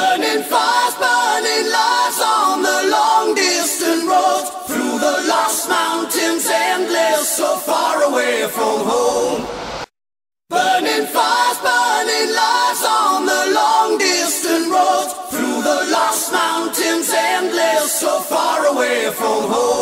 Burning fires, burning lives on the long distant roads, through the lost mountains endless, so far away from home. Burning fires, burning lives on the long distant roads, through the lost mountains endless, so far away from home.